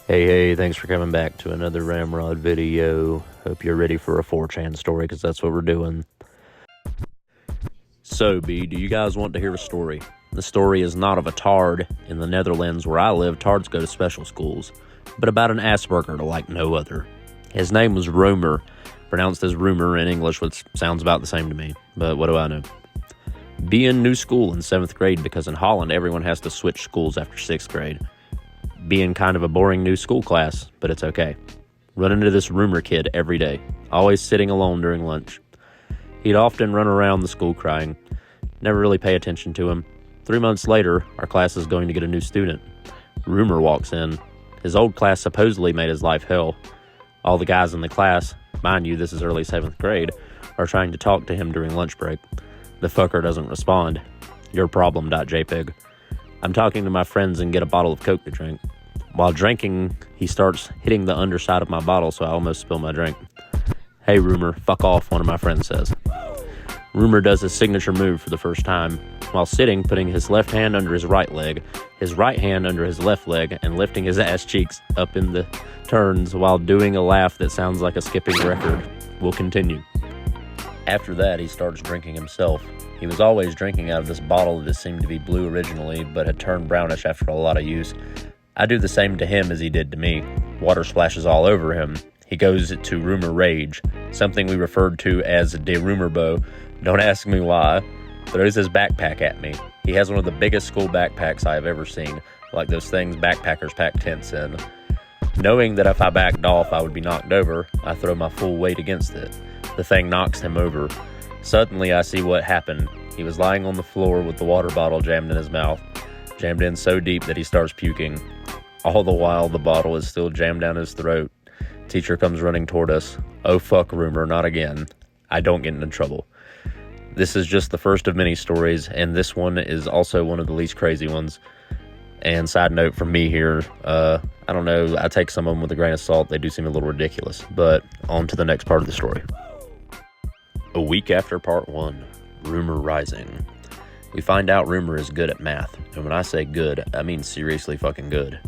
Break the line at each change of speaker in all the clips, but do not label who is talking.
Hey, thanks for coming back to another Ramrod video. Hope you're ready for a 4chan story, because that's what we're doing. So, do you guys want to hear a story? The story is not of a tard. In the Netherlands where I live, tards go to special schools, but about an Asperger like no other. His name was Roemer, pronounced as Rumer in English, which sounds about the same to me, but what do I know? Be in new school in 7th grade, because in Holland everyone has to switch schools after 6th grade. Being kind of a boring new school class, but it's okay. Run into this Roemer kid every day, always sitting alone during lunch. He'd often run around the school crying, never really pay attention to him. 3 months later, our class is going to get a new student. Roemer walks in. His old class supposedly made his life hell. All the guys in the class, mind you this is early 7th grade, are trying to talk to him during lunch break. The fucker doesn't respond. Your problem.jpg. I'm talking to my friends and get a bottle of Coke to drink. While drinking, he starts hitting the underside of my bottle, so I almost spill my drink. Hey, Roemer, fuck off, one of my friends says. Roemer does his signature move for the first time, while sitting, putting his left hand under his right leg, his right hand under his left leg, and lifting his ass cheeks up in the turns while doing a laugh that sounds like a skipping record. We'll continue. After that, he starts drinking himself. He was always drinking out of this bottle that seemed to be blue originally, but had turned brownish after a lot of use. I do the same to him as he did to me. Water splashes all over him. He goes to Roemer rage, something we referred to as de Roemerbo. Don't ask me why. Throws his backpack at me. He has one of the biggest school backpacks I have ever seen, like those things backpackers pack tents in. Knowing that if I backed off I would be knocked over, I throw my full weight against it. The thing knocks him over. Suddenly I see what happened. He was lying on the floor with the water bottle jammed in his mouth, jammed in so deep that he starts puking. All the while the bottle is still jammed down his throat. Teacher comes running toward us. Oh fuck, Roemer, not again. I don't get into trouble. This is just the first of many stories, and this one is also one of the least crazy ones. And side note from me here, I don't know, I take some of them with a grain of salt. They do seem a little ridiculous, but on to the next part of the story. A week after part 1, Roemer rising. We find out Roemer is good at math, and when I say good, I mean seriously fucking good.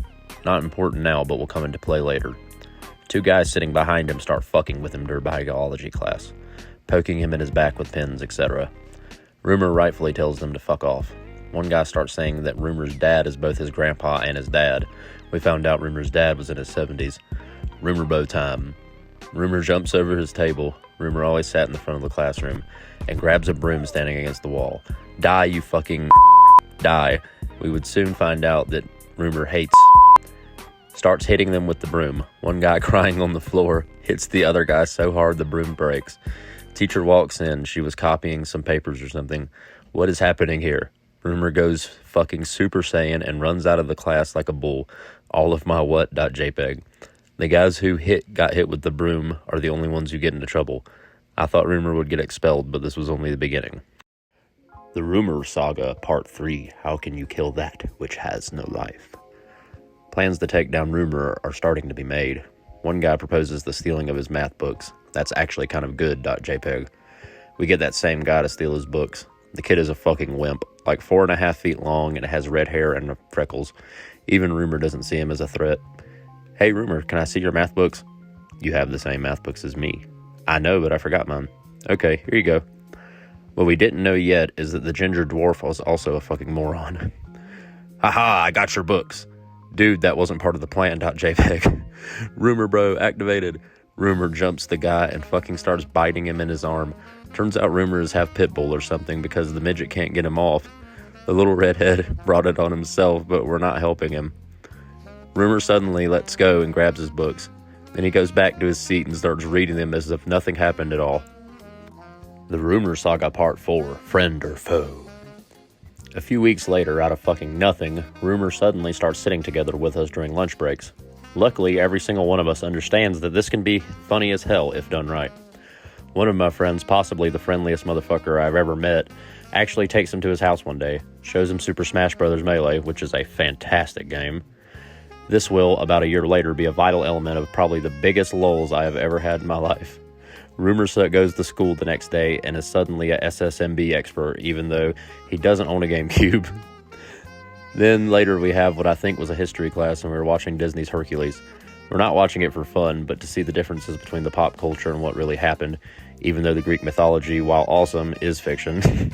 Not important now, but will come into play later. 2 guys sitting behind him start fucking with him during biology class, poking him in his back with pins, etc. Roemer rightfully tells them to fuck off. One guy starts saying that Roemer's dad is both his grandpa and his dad. We found out Roemer's dad was in his 70s. Roemerbo time. Roemer jumps over his table. Roemer always sat in the front of the classroom, and grabs a broom standing against the wall. Die, you fucking die. We would soon find out that Roemer hates. Starts hitting them with the broom. One guy crying on the floor hits the other guy so hard the broom breaks. Teacher walks in. She was copying some papers or something. What is happening here? Roemer goes fucking Super Saiyan and runs out of the class like a bull. All of my what.jpg. The guys who got hit with the broom are the only ones who get into trouble. I thought Roemer would get expelled, but this was only the beginning. The Roemer Saga, Part 3, How Can You Kill That Which Has No Life? Plans to take down Roemer are starting to be made. One guy proposes the stealing of his math books. That's actually kind of good.jpg. We get that same guy to steal his books. The kid is a fucking wimp, like 4.5 feet long, and has red hair and freckles. Even Roemer doesn't see him as a threat. Hey, Roemer, can I see your math books? You have the same math books as me. I know, but I forgot mine. Okay, here you go. What we didn't know yet is that the ginger dwarf was also a fucking moron. Haha, I got your books. Dude, that wasn't part of the plan.jpg. Roemer bro, activated. Roemer jumps the guy and fucking starts biting him in his arm. Turns out Roemer is half pit bull or something because the midget can't get him off. The little redhead brought it on himself, but we're not helping him. Roemer suddenly lets go and grabs his books. Then he goes back to his seat and starts reading them as if nothing happened at all. The Roemer Saga Part 4, Friend or Foe. A few weeks later, out of fucking nothing, Roemer suddenly starts sitting together with us during lunch breaks. Luckily, every single one of us understands that this can be funny as hell if done right. One of my friends, possibly the friendliest motherfucker I've ever met, actually takes him to his house one day, shows him Super Smash Bros. Melee, which is a fantastic game. This will, about a year later, be a vital element of probably the biggest lulls I have ever had in my life. Roemer goes to school the next day and is suddenly a SSMB expert, even though he doesn't own a GameCube. Then later we have what I think was a history class, and we were watching Disney's Hercules. We're not watching it for fun, but to see the differences between the pop culture and what really happened, even though the Greek mythology, while awesome, is fiction.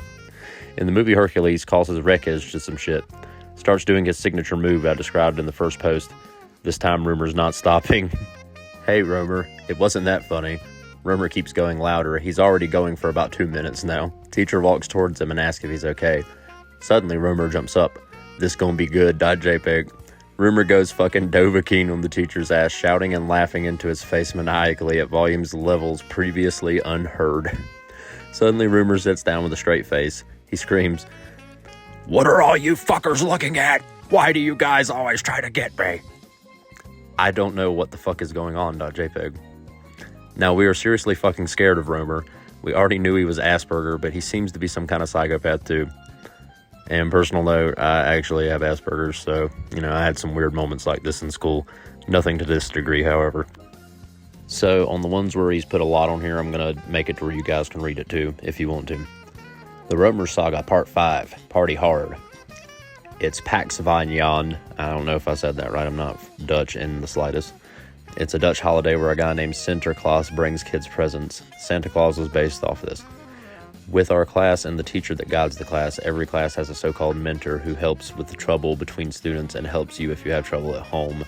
In the movie Hercules, causes wreckage to some shit. Starts doing his signature move I described in the first post. This time Roemer's not stopping. Hey Roemer, it wasn't that funny. Roemer keeps going louder. He's already going for about 2 minutes now. Teacher walks towards him and asks if he's okay. Suddenly Roemer jumps up. This gonna be good, .jpg. Roemer goes fucking Dovahkiin on the teacher's ass, shouting and laughing into his face maniacally at volumes levels previously unheard. Suddenly Roemer sits down with a straight face. He screams, "What are all you fuckers looking at? Why do you guys always try to get me?" I don't know what the fuck is going on, .jpg. Now, we are seriously fucking scared of Roemer. We already knew he was Asperger, but he seems to be some kind of psychopath too. And personal note, I actually have Asperger's, so, I had some weird moments like this in school. Nothing to this degree, however. So, on the ones where he's put a lot on here, I'm going to make it to where you guys can read it too, if you want to. The Roemer Saga, Part 5, Party Hard. It's Pax van Jan. I don't know if I said that right. I'm not Dutch in the slightest. It's a Dutch holiday where a guy named Sinterklaas brings kids presents. Santa Claus was based off this. With our class and the teacher that guides the class, every class has a so-called mentor who helps with the trouble between students and helps you if you have trouble at home.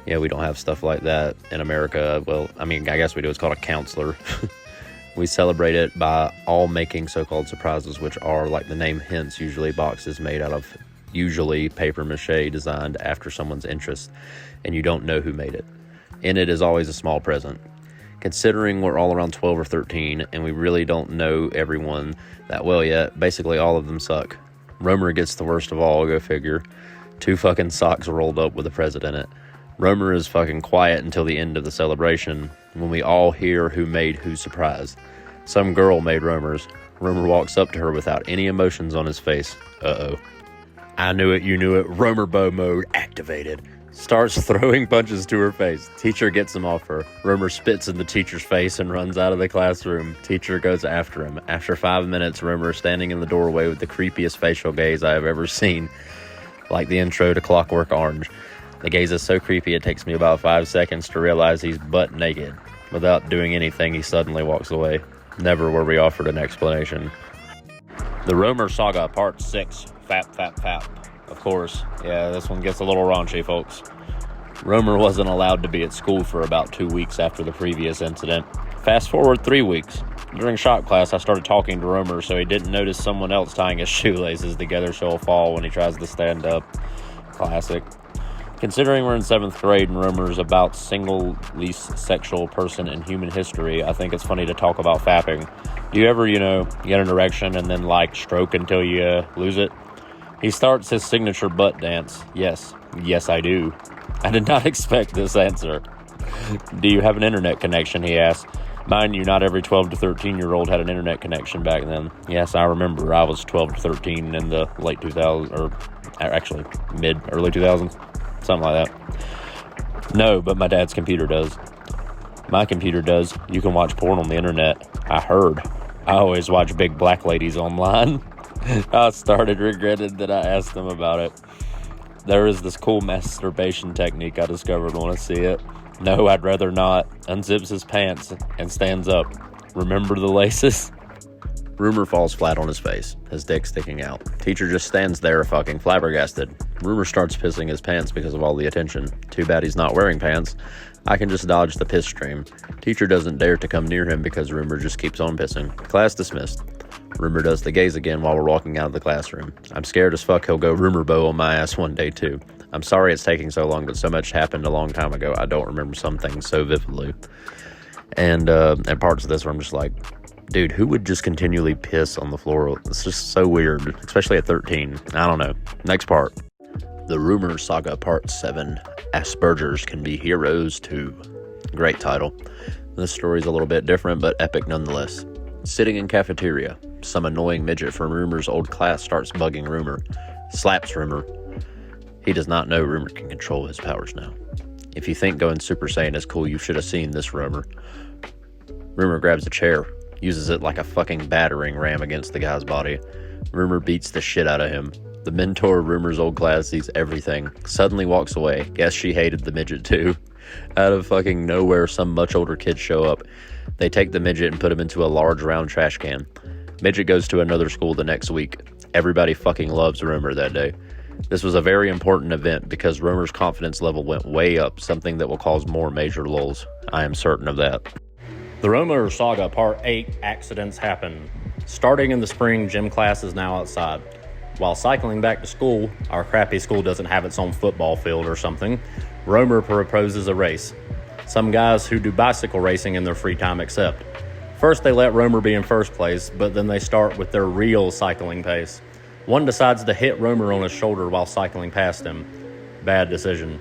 Yeah, we don't have stuff like that in America. Well, I guess we do. It's called a counselor. We celebrate it by all making so-called surprises, which are, like the name hints, usually boxes made out of usually paper mache designed after someone's interest, and you don't know who made it. In it is always a small present. Considering we're all around 12 or 13, and we really don't know everyone that well yet, basically all of them suck. Roemer gets the worst of all, go figure. 2 fucking socks rolled up with a present in it. Roemer is fucking quiet until the end of the celebration, when we all hear who made whose surprise. Some girl made Roemer's. Roemer walks up to her without any emotions on his face. Uh-oh. I knew it, you knew it. Roemer bow mode activated. Starts throwing punches to her face. Teacher gets him off her. Roemer spits in the teacher's face and runs out of the classroom. Teacher goes after him. After 5 minutes, Roemer is standing in the doorway with the creepiest facial gaze I have ever seen. Like the intro to Clockwork Orange. The gaze is so creepy it takes me about 5 seconds to realize he's butt naked. Without doing anything, he suddenly walks away. Never were we offered an explanation. The Roemer Saga, Part 6. Fap, fap, fap. Of course, yeah, this one gets a little raunchy, folks. Roemer wasn't allowed to be at school for about 2 weeks after the previous incident. Fast forward 3 weeks. During shop class, I started talking to Roemer so he didn't notice someone else tying his shoelaces together so he'll fall when he tries to stand up. Classic. Considering we're in 7th grade and Roemer is about single least sexual person in human history, I think it's funny to talk about fapping. Do you ever, get an erection and then, stroke until you lose it? He starts his signature butt dance. Yes, I do. I did not expect this answer. Do you have an internet connection, he asked. Mind you, not every 12 to 13-year-old had an internet connection back then. Yes, I remember. I was 12 to 13 in the late 2000s, or actually early 2000s, something like that. No, but my dad's computer does. My computer does. You can watch porn on the internet. I heard. I always watch big black ladies online. I started regretting that I asked them about it. There is this cool masturbation technique I discovered. Want to see it? No, I'd rather not. Unzips his pants and stands up. Remember the laces? Roemer falls flat on his face, his dick sticking out. Teacher just stands there fucking flabbergasted. Roemer starts pissing his pants because of all the attention. Too bad he's not wearing pants. I can just dodge the piss stream. Teacher doesn't dare to come near him because Roemer just keeps on pissing. Class dismissed. Roemer does the gaze again while we're walking out of the classroom. I'm scared as fuck he'll go Roemer bow on my ass one day too. I'm sorry it's taking so long, but so much happened a long time ago. I don't remember some things so vividly. And parts of this where I'm just like, dude, who would just continually piss on the floor? It's just so weird, especially at 13. I don't know. Next part. The Roemer Saga Part 7. Aspergers Can Be Heroes Too. Great title. This story's a little bit different, but epic nonetheless. Sitting in cafeteria, some annoying midget from Roemer's old class starts bugging Roemer. Slaps Roemer. He does not know Roemer can control his powers now. If you think going Super Saiyan is cool, you should have seen this Roemer. Roemer grabs a chair, uses it like a fucking battering ram against the guy's body. Roemer beats the shit out of him. The mentor of Roemer's old class sees everything, suddenly walks away. Guess she hated the midget too. Out of fucking nowhere, some much older kids show up. They take the midget and put him into a large round trash can. Midget goes to another school the next week. Everybody fucking loves Roemer that day. This was a very important event because Roemer's confidence level went way up, something that will cause more major lulls. I am certain of that. The Roemer Saga Part 8 Accidents Happen. Starting in the spring, gym class is now outside. While cycling back to school, our crappy school doesn't have its own football field or something, Roemer proposes a race. Some guys who do bicycle racing in their free time accept. First they let Roemer be in first place, but then they start with their real cycling pace. One decides to hit Roemer on his shoulder while cycling past him. Bad decision.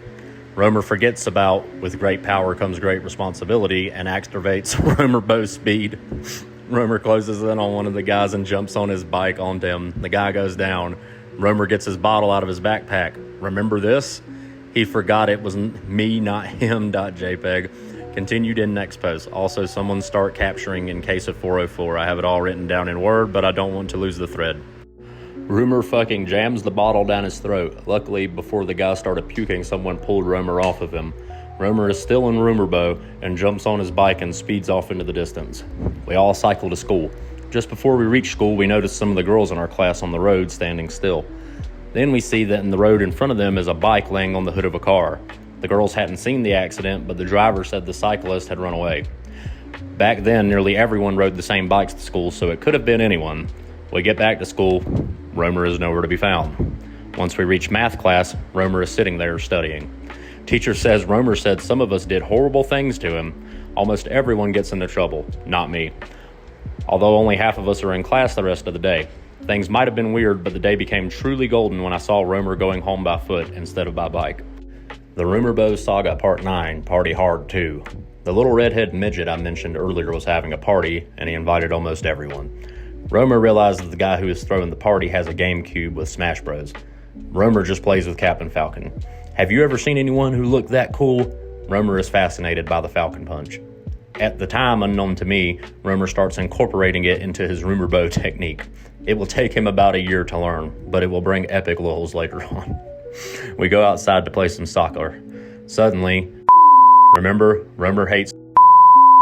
Roemer forgets about, with great power comes great responsibility, and activates Roemer bow speed. Roemer closes in on one of the guys and jumps on his bike onto him. The guy goes down. Roemer gets his bottle out of his backpack. Remember this? He forgot it was me, not him. .jpg. Continued in next post. Also, someone start capturing in case of 404. I have it all written down in Word, but I don't want to lose the thread. Roemer fucking jams the bottle down his throat. Luckily, before the guy started puking, someone pulled Roemer off of him. Roemer is still in Roemer bow and jumps on his bike and speeds off into the distance. We all cycle to school. Just before we reach school, we notice some of the girls in our class on the road standing still. Then we see that in the road in front of them is a bike laying on the hood of a car. The girls hadn't seen the accident, but the driver said the cyclist had run away. Back then, nearly everyone rode the same bikes to school, so it could have been anyone. We get back to school. Roemer is nowhere to be found. Once we reach math class, Roemer is sitting there studying. Teacher says Roemer said some of us did horrible things to him. Almost everyone gets into trouble, not me. Although only half of us are in class the rest of the day. Things might have been weird, but the day became truly golden when I saw Roemer going home by foot instead of by bike. The Roemer Bow Saga Part 9, Party Hard 2. The little redhead midget I mentioned earlier was having a party, and he invited almost everyone. Roemer realizes the guy who is throwing the party has a GameCube with Smash Bros. Roemer just plays with Captain Falcon. Have you ever seen anyone who looked that cool? Roemer is fascinated by the Falcon Punch. At the time, unknown to me, Roemer starts incorporating it into his Roemer bow technique. It will take him about a year to learn, but it will bring epic lulls later on. We go outside to play some soccer. Suddenly, remember, Roemer hates.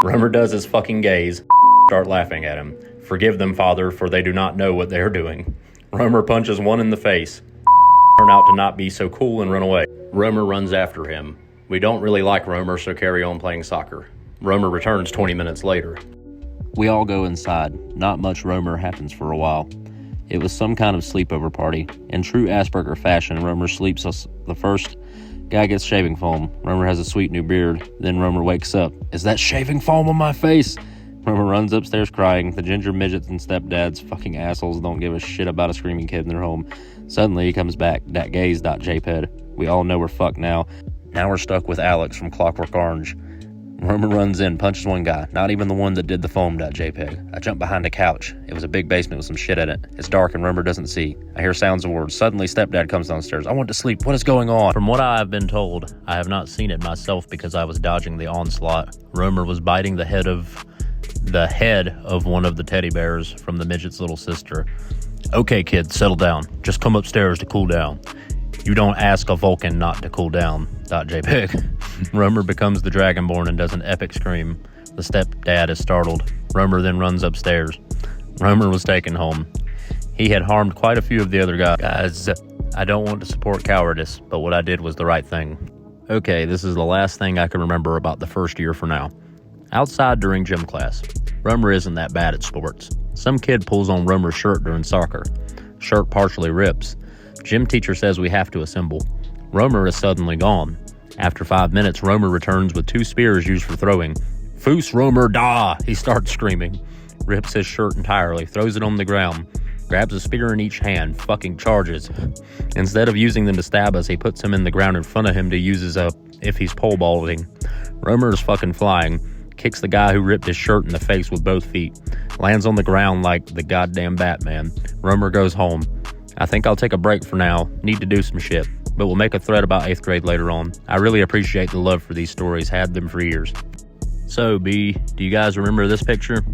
Roemer does his fucking gaze. Start laughing at him. Forgive them, Father, for they do not know what they are doing. Roemer punches one in the face. Turn out to not be so cool and run away. Roemer runs after him. We don't really like Roemer, so carry on playing soccer. Roemer returns 20 minutes later. We all go inside. Not much Roemer happens for a while. It was some kind of sleepover party. In true Asperger fashion, Roemer sleeps us the first. Guy gets shaving foam. Roemer has a sweet new beard. Then Roemer wakes up. Is that shaving foam on my face? Roemer runs upstairs crying. The ginger midgets and stepdads, fucking assholes, don't give a shit about a screaming kid in their home. Suddenly he comes back. .gaze.jpg. We all know we're fucked now. Now we're stuck with Alex from Clockwork Orange. Roemer runs in, punches one guy, not even the one that did the foam.jpg. I jump behind a couch. It was a big basement with some shit in it. It's dark and Roemer doesn't see. I hear sounds of words. Suddenly stepdad comes downstairs. I want to sleep. What is going on? From what I have been told, I have not seen it myself because I was dodging the onslaught. Roemer was biting the head of one of the teddy bears from the midget's little sister. Okay, kids, settle down. Just come upstairs to cool down. You don't ask a Vulcan not to cool down. .jpg. Roemer becomes the Dragonborn and does an epic scream. The stepdad is startled. Roemer then runs upstairs. Roemer was taken home. He had harmed quite a few of the other guys. I don't want to support cowardice, but what I did was the right thing. Okay, this is the last thing I can remember about the first year for now. Outside during gym class, Roemer isn't that bad at sports. Some kid pulls on Roemer's shirt during soccer. Shirt partially rips. Gym teacher says we have to assemble. Roemer is suddenly gone. After 5 minutes, Roemer returns with 2 spears used for throwing. Foos Roemer da! He starts screaming. Rips his shirt entirely, throws it on the ground, grabs a spear in each hand, fucking charges. Instead of using them to stab us, he puts him in the ground in front of him to use as if he's pole vaulting. Roemer is fucking flying. Kicks the guy who ripped his shirt in the face with both feet. Lands on the ground like the goddamn Batman. Roemer goes home. I think I'll take a break for now. Need to do some shit. But we'll make a thread about 8th grade later on. I really appreciate the love for these stories. Had them for years. So, B, do you guys remember this picture?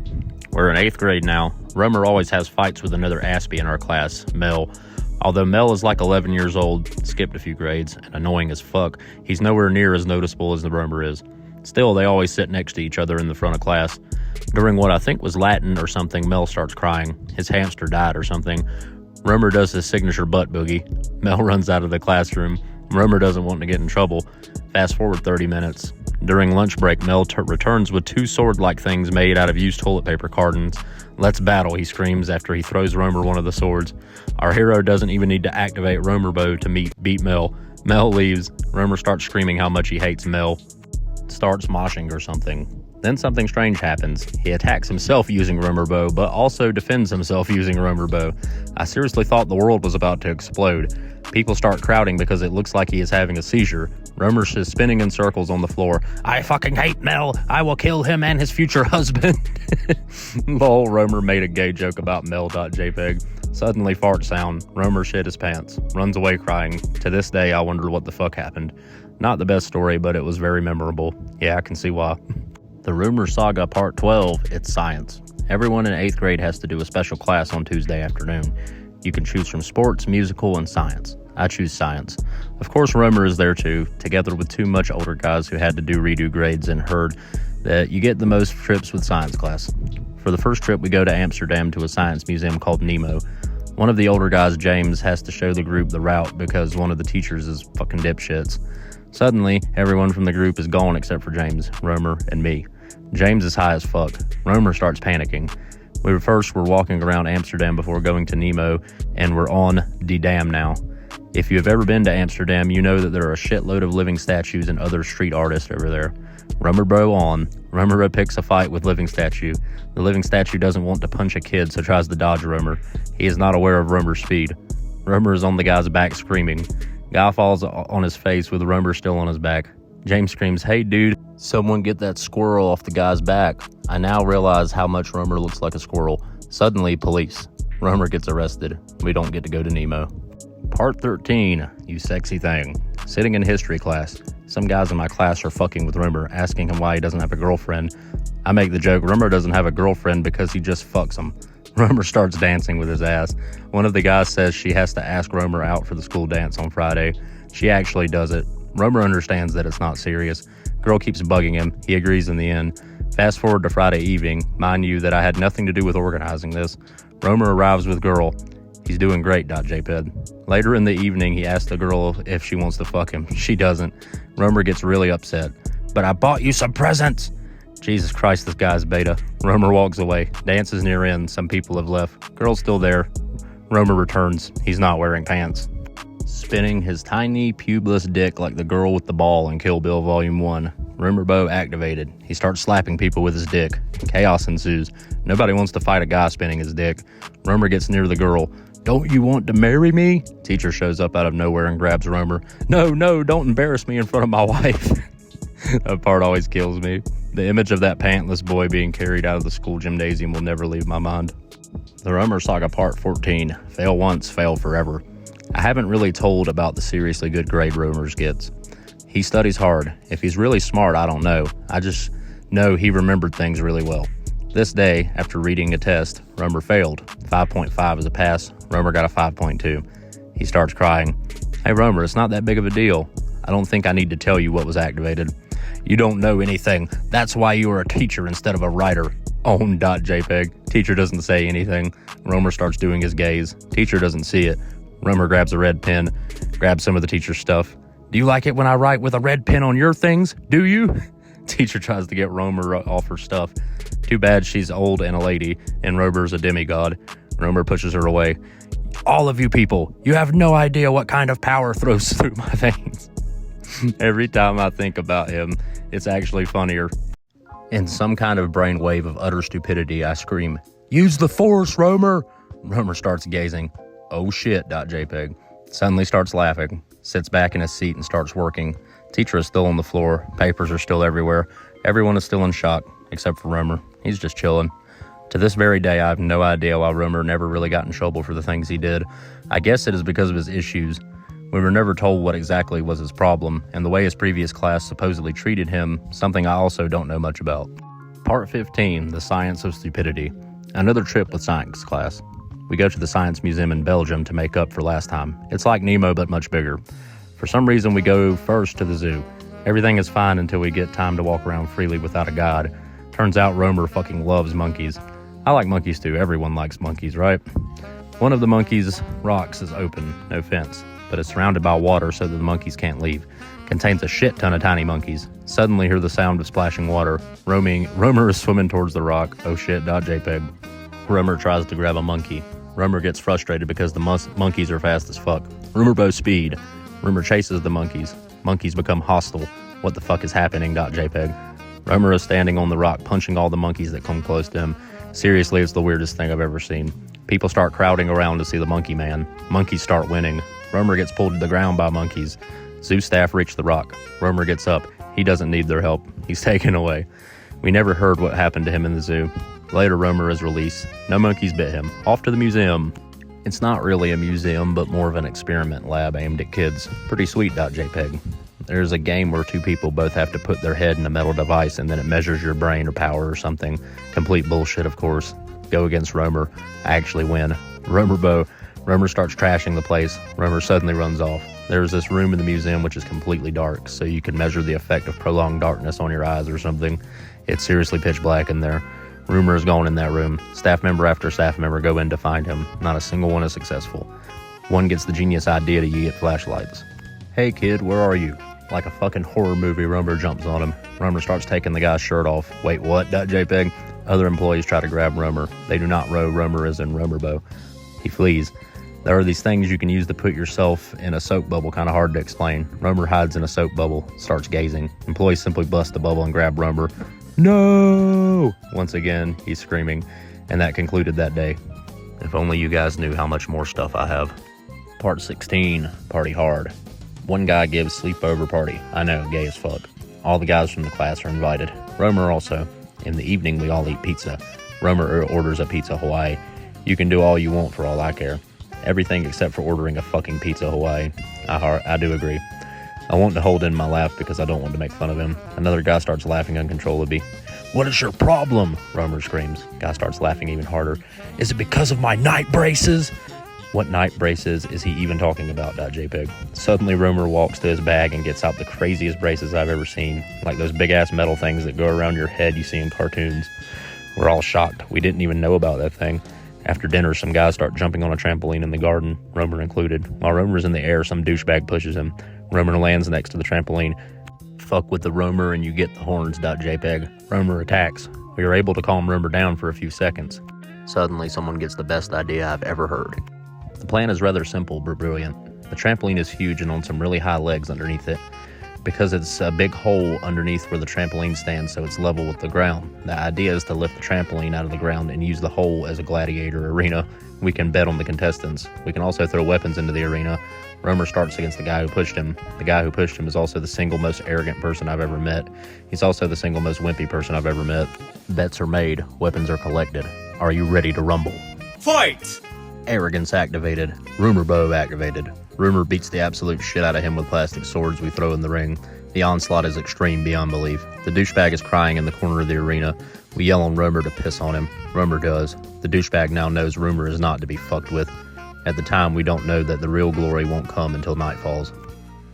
We're in 8th grade now. Roemer always has fights with another Aspie in our class, Mel. Although Mel is like 11 years old, skipped a few grades, and annoying as fuck, he's nowhere near as noticeable as the Roemer is. Still, they always sit next to each other in the front of class. During what I think was Latin or something, Mel starts crying. His hamster died or something. Roemer does his signature butt boogie. Mel runs out of the classroom. Roemer doesn't want to get in trouble. Fast forward 30 minutes. During lunch break, Mel returns with 2 sword-like things made out of used toilet paper cartons. "Let's battle," he screams after he throws Roemer one of the swords. Our hero doesn't even need to activate Roemer Bow to beat Mel. Mel leaves. Roemer starts screaming how much he hates Mel. Starts moshing or something. Then something strange happens. He attacks himself using Roemer Bow, but also defends himself using Roemer Bow. I seriously thought the world was about to explode. People start crowding because it looks like he is having a seizure. Roemer is spinning in circles on the floor. "I fucking hate Mel. I will kill him and his future husband." Lol, Roemer made a gay joke about Mel.jpg. Suddenly fart sound. Roemer shit his pants. Runs away crying. To this day, I wonder what the fuck happened. Not the best story, but it was very memorable. Yeah, I can see why. The Roemer Saga Part 12, it's science. Everyone in 8th grade has to do a special class on Tuesday afternoon. You can choose from sports, musical, and science. I choose science. Of course, Roemer is there too, together with 2 much older guys who had to do redo grades and heard that you get the most trips with science class. For the first trip, we go to Amsterdam to a science museum called Nemo. One of the older guys, James, has to show the group the route because one of the teachers is fucking dipshits. Suddenly, everyone from the group is gone except for James, Roemer, and me. James is high as fuck. Roemer starts panicking. We were walking around Amsterdam before going to Nemo, and we're on the dam now. If you have ever been to Amsterdam, you know that there are a shitload of living statues and other street artists over there. Roemer Bro on. Roemer picks a fight with living statue. The living statue doesn't want to punch a kid, so tries to dodge Roemer. He is not aware of Roemer's speed. Roemer is on the guy's back screaming. Guy falls on his face with Roemer still on his back. James screams, "Hey dude, someone get that squirrel off the guy's back." I now realize how much Roemer looks like a squirrel. Suddenly, police. Roemer gets arrested. We don't get to go to Nemo. Part 13, you sexy thing. Sitting in history class. Some guys in my class are fucking with Roemer, asking him why he doesn't have a girlfriend. I make the joke, Roemer doesn't have a girlfriend because he just fucks them. Roemer starts dancing with his ass. One of the guys says she has to ask Roemer out for the school dance on Friday. She actually does it. Roemer understands that it's not serious. Girl keeps bugging him. He agrees in the end. Fast forward to Friday evening. Mind you that I had nothing to do with organizing this. Roemer arrives with girl. He's doing great.jpg. Later in the evening, he asks the girl if she wants to fuck him. She doesn't. Roemer gets really upset. "But I bought you some presents." Jesus Christ, this guy's beta. Roemer walks away. Dance is near end. Some people have left. Girl's still there. Roemer returns. He's not wearing pants. Spinning his tiny, pubeless dick like the girl with the ball in Kill Bill Volume 1. Roemer Bow activated. He starts slapping people with his dick. Chaos ensues. Nobody wants to fight a guy spinning his dick. Roemer gets near the girl. "Don't you want to marry me?" Teacher shows up out of nowhere and grabs Roemer. No, don't embarrass me in front of my wife." That part always kills me. The image of that pantless boy being carried out of the school gymnasium will never leave my mind. The Roemer Saga Part 14. Fail once, fail forever. I haven't really told about the seriously good grade Roemer gets. He studies hard. If he's really smart, I don't know. I just know he remembered things really well. This day, after reading a test, Roemer failed. 5.5 is a pass. Roemer got a 5.2. He starts crying. "Hey Roemer, it's not that big of a deal. I don't think I need to tell you what was activated. You don't know anything. That's why you are a teacher instead of a writer." Own.jpg. Teacher doesn't say anything. Roemer starts doing his gaze. Teacher doesn't see it. Roemer grabs a red pen, grabs some of the teacher's stuff. "Do you like it when I write with a red pen on your things? Do you?" Teacher tries to get Roemer off her stuff. Too bad she's old and a lady, and Roemer's a demigod. Roemer pushes her away. "All of you people, you have no idea what kind of power flows through my veins." Every time I think about him, it's actually funnier. In some kind of brainwave of utter stupidity, I scream, "Use the force, Roemer!" Roemer starts gazing. "Oh shit.jpg. Suddenly starts laughing, sits back in his seat and starts working. Teacher is still on the floor. Papers are still everywhere. Everyone is still in shock, except for Roemer. He's just chilling. To this very day, I have no idea why Roemer never really got in trouble for the things he did. I guess it is because of his issues. We were never told what exactly was his problem, and the way his previous class supposedly treated him, something I also don't know much about. Part 15, The Science of Stupidity. Another trip with science class.
We go to the Science Museum in Belgium to make up for last time. It's like Nemo, but much bigger. For some reason, we go first to the zoo. Everything is fine until we get time to walk around freely without a guide. Turns out Roemer fucking loves monkeys. I like monkeys too. Everyone likes monkeys, right? One of the monkeys' rocks is open, no fence, but it's surrounded by water so that the monkeys can't leave. Contains a shit ton of tiny monkeys. Suddenly hear the sound of splashing water. Roemer is swimming towards the rock. Oh shit, .jpg. Roemer tries to grab a monkey. Roemer gets frustrated because the monkeys are fast as fuck. Roemer bows speed. Roemer chases the monkeys. Monkeys become hostile. What the fuck is happening? .jpg. Roemer is standing on the rock punching all the monkeys that come close to him. Seriously, it's the weirdest thing I've ever seen. People start crowding around to see the monkey man. Monkeys start winning. Roemer gets pulled to the ground by monkeys. Zoo staff reach the rock. Roemer gets up. He doesn't need their help. He's taken away. We never heard what happened to him in the zoo. Later, Roemer is released. No monkeys bit him. Off to the museum. It's not really a museum, but more of an experiment lab aimed at kids. Pretty sweet. .jpg. There's a game where two people both have to put their head in a metal device and then it measures your brain or power or something. Complete bullshit, of course. Go against Roemer. I actually win. Roemer starts trashing the place. Roemer suddenly runs off. There's this room in the museum which is completely dark, so you can measure the effect of prolonged darkness on your eyes or something. It's seriously pitch black in there. Roemer is gone in that room. Staff member after staff member go in to find him. Not a single one is successful. One gets the genius idea to get flashlights. Hey kid, where are you? Like a fucking horror movie, Roemer jumps on him. Roemer starts taking the guy's shirt off. Wait, what? .jpg. Other employees try to grab Roemer. They do not row. Roemer is in Roemer bow. He flees. There are these things you can use to put yourself in a soap bubble, kind of hard to explain. Roemer hides in a soap bubble, starts gazing. Employees simply bust the bubble and grab Roemer. No! Once again, he's screaming. And that concluded that day. If only you guys knew how much more stuff I have. Part 16, Party Hard. One guy gives sleepover party. I know, gay as fuck. All the guys from the class are invited. Roemer also. In the evening, we all eat pizza. Roemer orders a pizza Hawaii. You can do all you want for all I care. Everything except for ordering a fucking pizza Hawaii. I do agree. I want to hold in my laugh because I don't want to make fun of him. Another guy starts laughing uncontrollably. What is your problem? Roemer screams. Guy starts laughing even harder. Is it because of my night braces? What night braces is he even talking about? .jpg. Suddenly Roemer walks to his bag and gets out the craziest braces I've ever seen. Like those big ass metal things that go around your head you see in cartoons. We're all shocked. We didn't even know about that thing. After dinner, some guys start jumping on a trampoline in the garden, Roemer included. While Roemer's in the air, some douchebag pushes him. Roemer lands next to the trampoline. Fuck with the Roemer and you get the horns. .jpg. Roemer attacks. We are able to calm Roemer down for a few seconds. Suddenly, someone gets the best idea I've ever heard. The plan is rather simple but brilliant. The trampoline is huge and on some really high legs underneath it. Because it's a big hole underneath where the trampoline stands, so it's level with the ground. The idea is to lift the trampoline out of the ground and use the hole as a gladiator arena. We can bet on the contestants. We can also throw weapons into the arena. Roemer starts against the guy who pushed him. The guy who pushed him is also the single most arrogant person I've ever met. He's also the single most wimpy person I've ever met. Bets are made. Weapons are collected. Are you ready to rumble?
Fight!
Arrogance activated. Roemer bow activated. Roemer beats the absolute shit out of him with plastic swords we throw in the ring. The onslaught is extreme beyond belief. The douchebag is crying in the corner of the arena. We yell on Roemer to piss on him. Roemer does. The douchebag now knows Roemer is not to be fucked with. At the time, we don't know that the real glory won't come until night falls.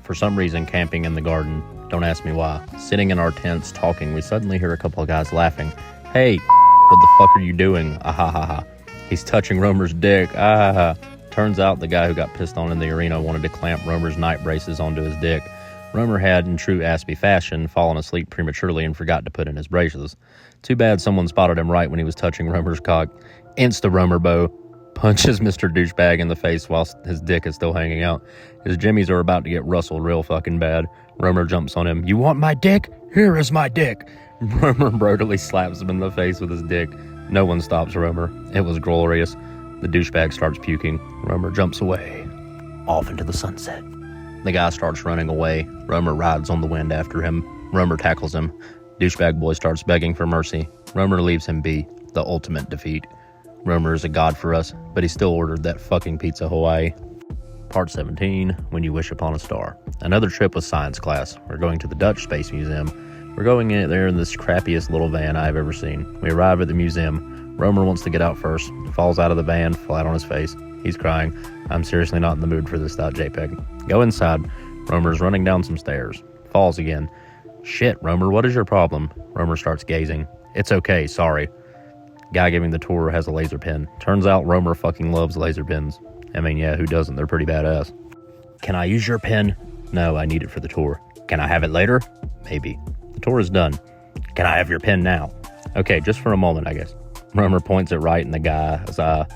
For some reason, camping in the garden. Don't ask me why. Sitting in our tents talking, we suddenly hear a couple of guys laughing. Hey, what the fuck are you doing? Ah ha ha ha. He's touching Roemer's dick. Ah ha ha. Turns out the guy who got pissed on in the arena wanted to clamp Roemer's night braces onto his dick. Roemer had, in true Aspie fashion, fallen asleep prematurely and forgot to put in his braces. Too bad someone spotted him right when he was touching Roemer's cock. Insta-Roemer bow. Punches Mr. Douchebag in the face while his dick is still hanging out. His jimmies are about to get rustled real fucking bad. Roemer jumps on him. You want my dick? Here is my dick. Roemer brutally slaps him in the face with his dick. No one stops Roemer. It was glorious. The douchebag starts puking. Roemer jumps away. Off into the sunset. The guy starts running away. Roemer rides on the wind after him. Roemer tackles him. Douchebag boy starts begging for mercy. Roemer leaves him be. The ultimate defeat. Roemer is a god for us, but he still ordered that fucking pizza Hawaii. Part 17, When You Wish Upon a Star. Another trip with science class. We're going to the Dutch Space Museum. We're going in there in this crappiest little van I've ever seen. We arrive at the museum. Roemer wants to get out first, falls out of the van, flat on his face. He's crying. I'm seriously not in the mood for this. .jpg. Go inside. Roemer's running down some stairs. Falls again. Shit, Roemer, what is your problem? Roemer starts gazing. It's okay, sorry. Guy giving the tour has a laser pen. Turns out Roemer fucking loves laser pens. I mean, yeah, who doesn't? They're pretty badass. Can I use your pen? No, I need it for the tour. Can I have it later? Maybe. The tour is done. Can I have your pen now? Okay, just for a moment, I guess. Roemer points it right in the guy's eye.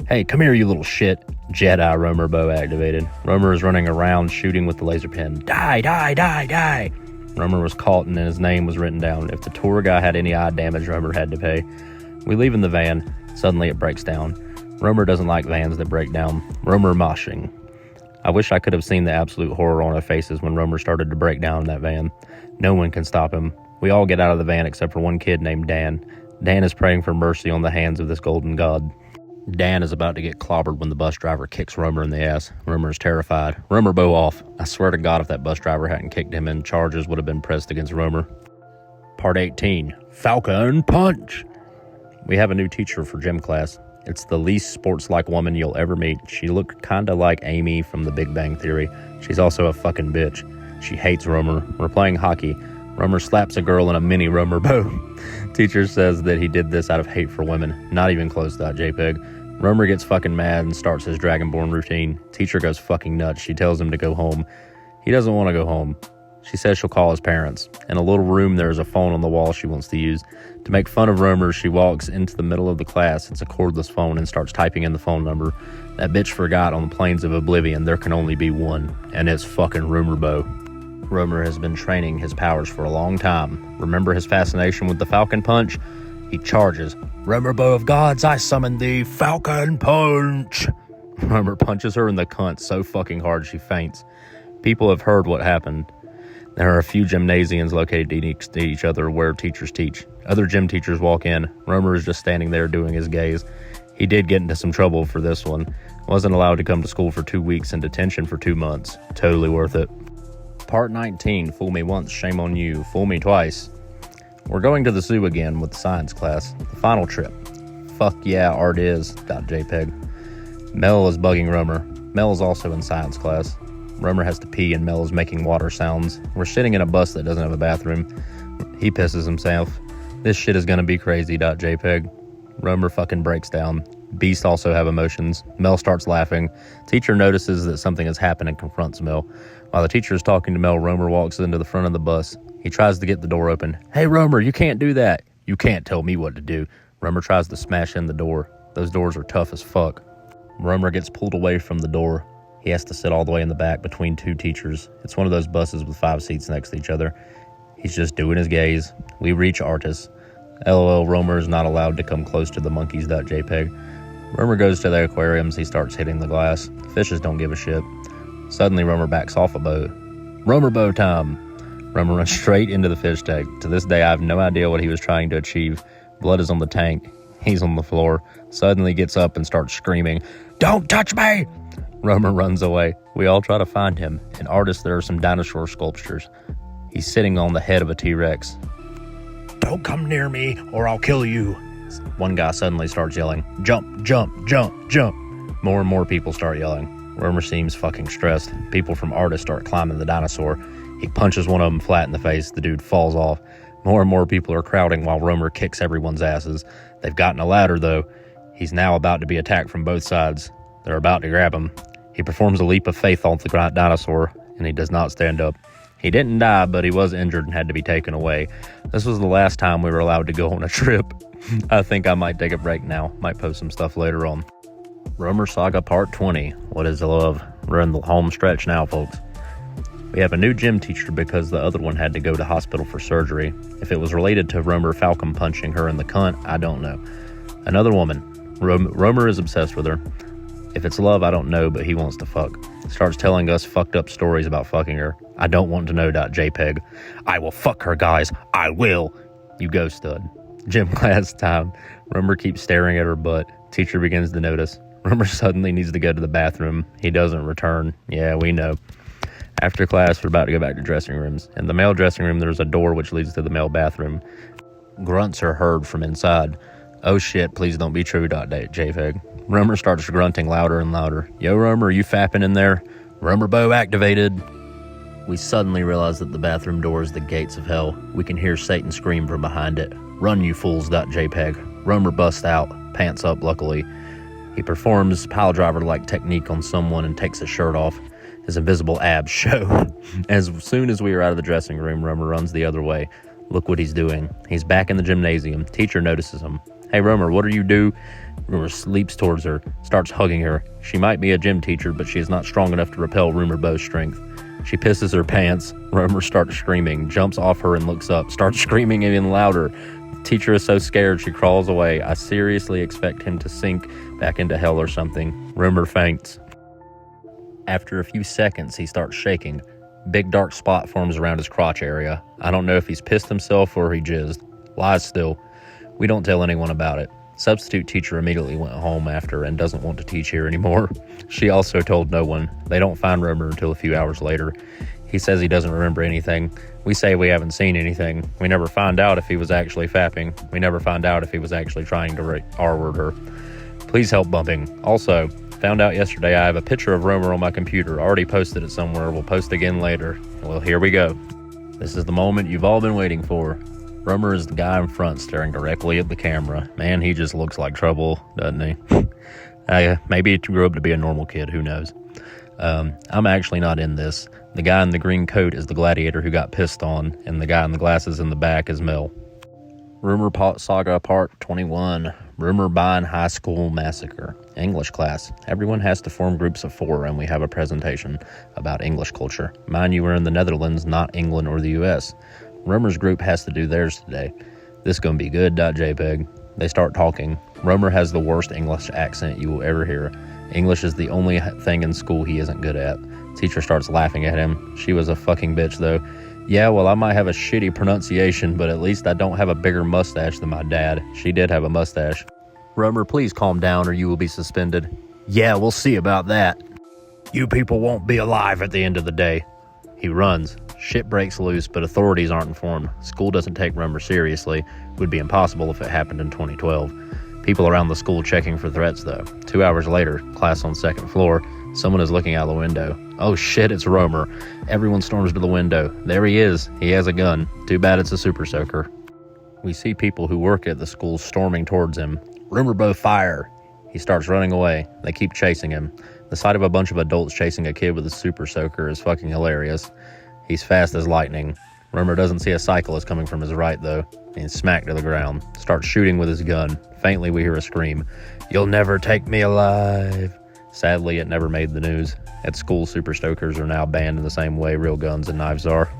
Hey, come here, you little shit. Jedi Roemer bow activated. Roemer is running around shooting with the laser pen. Die, die, die, die. Roemer was caught and his name was written down. If the tour guy had any eye damage, Roemer had to pay. We leave in the van. Suddenly it breaks down. Roemer doesn't like vans that break down. Roemer moshing. I wish I could have seen the absolute horror on our faces when Roemer started to break down in that van. No one can stop him. We all get out of the van except for one kid named Dan. Dan is praying for mercy on the hands of this golden god. Dan is about to get clobbered when the bus driver kicks Roemer in the ass. Roemer is terrified. Roemer bow off. I swear to God if that bus driver hadn't kicked him in, charges would have been pressed against Roemer. Part 18. Falcon Punch! We have a new teacher for gym class. It's the least sports-like woman you'll ever meet. She looked kinda like Amy from The Big Bang Theory. She's also a fucking bitch. She hates Roemer. We're playing hockey. Roemer slaps a girl in a mini Roemer bow. Teacher says that he did this out of hate for women. Not even close. .jpg. Roemer gets fucking mad and starts his Dragonborn routine. Teacher goes fucking nuts. She tells him to go home. He doesn't want to go home. She says she'll call his parents. In a little room, there is a phone on the wall she wants to use. To make fun of Roemer, she walks into the middle of the class. It's a cordless phone and starts typing in the phone number. That bitch forgot on the plains of oblivion there can only be one, and it's fucking Roemer bow. Roemer has been training his powers for a long time. Remember his fascination with the Falcon Punch? He charges. Roemer bow of gods, I summon thee, Falcon Punch! Roemer punches her in the cunt so fucking hard she faints. People have heard what happened. There are a few gymnasiums located next to each other where teachers teach. Other gym teachers walk in. Roemer is just standing there doing his gaze. He did get into some trouble for this one. Wasn't allowed to come to school for 2 weeks and detention for 2 months. Totally worth it. Part 19. Fool me once, shame on you. Fool me twice. We're going to the zoo again with the science class. The final trip. Fuck yeah, art is. .jpg. Mel is bugging Roemer. Mel is also in science class. Roemer has to pee and Mel is making water sounds. We're sitting in a bus that doesn't have a bathroom. He pisses himself. This shit is gonna be crazy. .jpg. Roemer fucking breaks down. Beasts also have emotions. Mel starts laughing. Teacher notices that something has happened and confronts Mel. While the teacher is talking to Mel, Roemer walks into the front of the bus. He tries to get the door open. Hey Roemer, you can't do that. You can't tell me what to do. Roemer tries to smash in the door. Those doors are tough as fuck. Roemer gets pulled away from the door. He has to sit all the way in the back between two teachers. It's one of those buses with 5 seats next to each other. He's just doing his gaze. We reach Artis. LOL, Roemer is not allowed to come close to the monkeys. .jpg. Roemer goes to the aquariums. He starts hitting the glass. Fishes don't give a shit. Suddenly, Roemer backs off a boat. Roemer bow time. Roemer runs straight into the fish tank. To this day, I have no idea what he was trying to achieve. Blood is on the tank. He's on the floor. Suddenly gets up and starts screaming, "Don't touch me!" Roemer runs away. We all try to find him. In Artis, there are some dinosaur sculptures. He's sitting on the head of a T-Rex. "Don't come near me or I'll kill you." One guy suddenly starts yelling, "Jump, jump, jump, jump." More and more people start yelling. Roemer seems fucking stressed. People from Artis start climbing the dinosaur. He punches one of them flat in the face. The dude falls off. More and more people are crowding while Roemer kicks everyone's asses. They've gotten a ladder though. He's now about to be attacked from both sides. They're about to grab him. He performs a leap of faith off the dinosaur, and he does not stand up. He didn't die, but he was injured and had to be taken away. This was the last time we were allowed to go on a trip. I think I might take a break now. Might post some stuff later on. Roemer Saga Part 20. What is love? We're in the home stretch now, folks. We have a new gym teacher because the other one had to go to hospital for surgery. If it was related to Roemer Falcon punching her in the cunt, I don't know. Another woman. Roemer is obsessed with her. If it's love, I don't know, but he wants to fuck. Starts telling us fucked up stories about fucking her. I don't want to know. .jpg. I will fuck her, guys. I will. You go, stud. Gym class time. Roemer keeps staring at her butt. Teacher begins to notice. Roemer suddenly needs to go to the bathroom. He doesn't return. Yeah, we know. After class, we're about to go back to dressing rooms. In the male dressing room, there's a door which leads to the male bathroom. Grunts are heard from inside.
Oh shit, please don't be true. JPEG. Roemer starts grunting louder and louder. Yo, Roemer, are you fapping in there? Roemer bow activated. We suddenly realize that the bathroom door is the gates of hell. We can hear Satan scream from behind it. Run, you fools. JPEG. Roemer busts out, pants up luckily. He performs piledriver-like technique on someone and takes his shirt off. His invisible abs show. As soon as we are out of the dressing room, Roemer runs the other way. Look what he's doing. He's back in the gymnasium. Teacher notices him. Hey, Roemer, what are you do? Roemer leaps towards her, starts hugging her. She might be a gym teacher, but she is not strong enough to repel Roemer Bow's strength. She pisses her pants. Roemer starts screaming, jumps off her and looks up, starts screaming even louder. The teacher is so scared she crawls away. I seriously expect him to sink back into hell or something. Roemer faints. After a few seconds, he starts shaking. Big dark spot forms around his crotch area. I don't know if he's pissed himself or he jizzed. Lies still. We don't tell anyone about it. Substitute teacher immediately went home after and doesn't want to teach here anymore. She also told no one. They don't find Roemer until a few hours later. He says he doesn't remember anything. We say we haven't seen anything. We never find out if he was actually fapping. We never find out if he was actually trying to R-word her. Please help bumping. Also, found out yesterday I have a picture of Roemer on my computer. Already posted it somewhere. We'll post again later. Well, here we go. This is the moment you've all been waiting for. Roemer is the guy in front staring directly at the camera. Man, he just looks like trouble, doesn't he? Maybe he grew up to be a normal kid. Who knows? I'm actually not in this. The guy in the green coat is the gladiator who got pissed on, and the guy in the glasses in the back is Mel. Roemer Saga Part 21. Roemer Bine High School Massacre. English class. Everyone has to form groups of 4, and we have a presentation about English culture. Mind you, we're in the Netherlands, not England or the US. Roemer's group has to do theirs today. This gonna be good. JPEG. They start talking. Roemer has the worst English accent you will ever hear. English is the only thing in school he isn't good at. Teacher starts laughing at him. She was a fucking bitch though. Yeah, well, I might have a shitty pronunciation, but at least I don't have a bigger mustache than my dad. She did have a mustache. Roemer, please calm down or you will be suspended. Yeah, we'll see about that. You people won't be alive at the end of the day. He runs. Shit breaks loose, but authorities aren't informed. School doesn't take Roemer seriously. It would be impossible if it happened in 2012. People around the school checking for threats, though. 2 hours later, class on second floor. Someone is looking out the window. Oh shit, it's Roemer. Everyone storms to the window. There he is. He has a gun. Too bad it's a super soaker. We see people who work at the school storming towards him. Roemer bow fire. He starts running away. They keep chasing him. The sight of a bunch of adults chasing a kid with a super soaker is fucking hilarious. He's fast as lightning. Roemer doesn't see a cyclist coming from his right, though. He's smacked to the ground. Starts shooting with his gun. Faintly, we hear a scream. You'll never take me alive. Sadly, it never made the news. At school, super stokers are now banned in the same way real guns and knives are.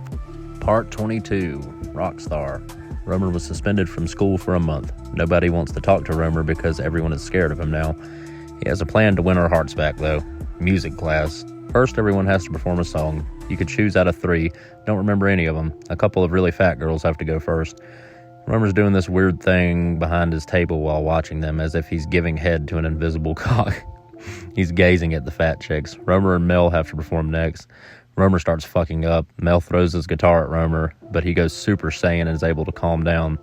Part 22. Rockstar. Roemer was suspended from school for a month. Nobody wants to talk to Roemer because everyone is scared of him now. He has a plan to win our hearts back, though. Music class. First, everyone has to perform a song. You could choose out of 3. Don't remember any of them. A couple of really fat girls have to go first. Roemer's doing this weird thing behind his table while watching them, as if he's giving head to an invisible cock. He's gazing at the fat chicks. Roemer and Mel have to perform next. Roemer starts fucking up. Mel throws his guitar at Roemer, but he goes Super Saiyan and is able to calm down.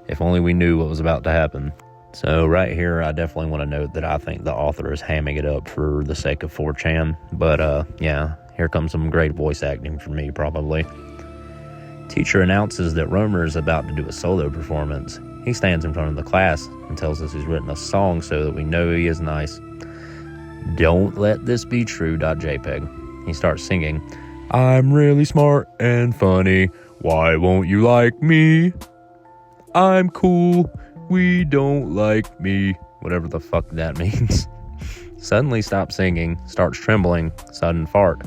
If only we knew what was about to happen. So right here, I definitely want to note that I think the author is hamming it up for the sake of 4chan. But yeah, here comes some great voice acting from me, probably. Teacher announces that Roemer is about to do a solo performance. He stands in front of the class and tells us he's written a song so that we know he is nice. Don't let this be true. JPEG. He starts singing. I'm really smart and funny. Why won't you like me? I'm cool. We don't like me. Whatever the fuck that means. Suddenly stops singing, starts trembling, sudden fart.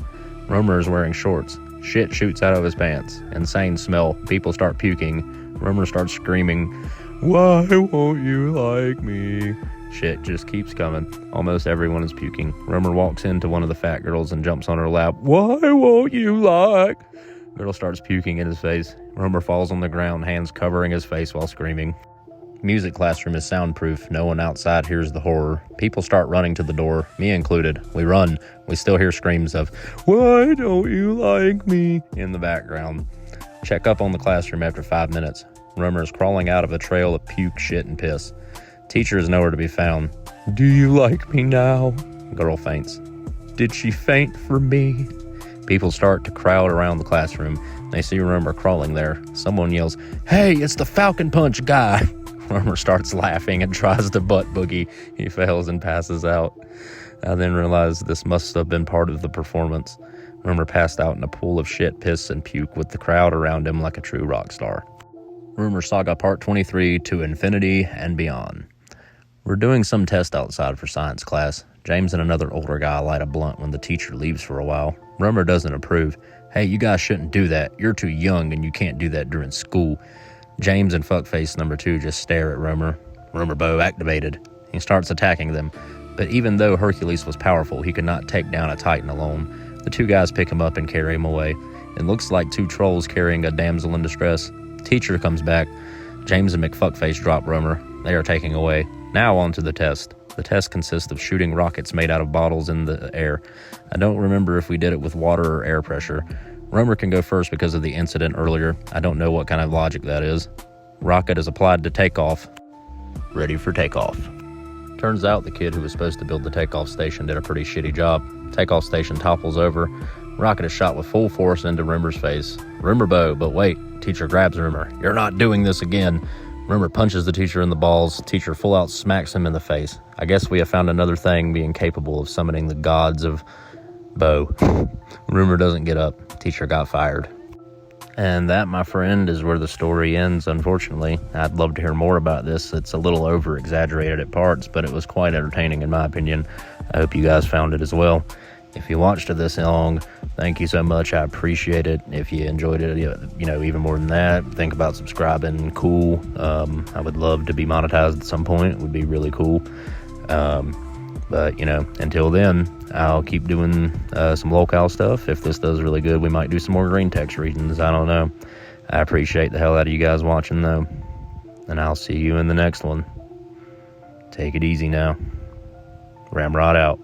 Roemer is wearing shorts. Shit shoots out of his pants. Insane smell. People start puking. Roemer starts screaming, why won't you like me? Shit just keeps coming. Almost everyone is puking. Roemer walks into one of the fat girls and jumps on her lap. Why won't you like? Girl starts puking in his face. Roemer falls on the ground, hands covering his face while screaming. Music classroom is soundproof. No one outside hears the horror. People start running to the door, me included. We run. We still hear screams of, why don't you like me? In the background. Check up on the classroom after 5 minutes. Roemer is crawling out of a trail of puke, shit, and piss.
Teacher is nowhere to be found. Do you like me now? Girl faints. Did she faint for me? People start to crowd around the classroom. They see Roemer crawling there. Someone yells, "Hey, it's the Falcon Punch guy!" Roemer starts laughing and tries to butt Boogie. He fails and passes out. I then realize this must have been part of the performance. Roemer passed out in a pool of shit, piss, and puke with the crowd around him like a true rock star. Roemer Saga Part 23, To Infinity and Beyond. We're doing some test outside for science class. James and another older guy light a blunt when the teacher leaves for a while. Roemer doesn't approve. "Hey, you guys shouldn't do that. You're too young and you can't do that during school." James and fuckface number 2 just stare at Roemer. Roemer bow activated. He starts attacking them. But even though Hercules was powerful, he could not take down a Titan alone. The 2 guys pick him up and carry him away. It looks like 2 trolls carrying a damsel in distress. Teacher comes back. James and McFuckface drop Roemer. They are taking away. Now on to the test. The test consists of shooting rockets made out of bottles in the air. I don't remember if we did it with water or air pressure. Roemer can go first because of the incident earlier. I don't know what kind of logic that is. Rocket is applied to takeoff. Ready for takeoff. Turns out the kid who was supposed to build the takeoff station did a pretty shitty job. Takeoff station topples over. Rocket is shot with full force into Roemer's face. Roemer bow, but wait. Teacher grabs Roemer. "You're not doing this again." Roemer punches the teacher in the balls. Teacher full out smacks him in the face. I guess we have found another thing being capable of summoning the gods of bow. Roemer doesn't get up. Teacher got fired. And that, my friend, is where the story ends, unfortunately. I'd love to hear more about this. It's a little over-exaggerated at parts, but it was quite entertaining in my opinion. I hope you guys found it as well. If you watched this long, thank you so much. I appreciate it. If you enjoyed it, even more than that, think about subscribing. Cool. I would love to be monetized at some point. It would be really cool. But, until then, I'll keep doing some locale stuff. If this does really good, we might do some more Greentext readings. I don't know. I appreciate the hell out of you guys watching, though. And I'll see you in the next one. Take it easy now. Ramrod out.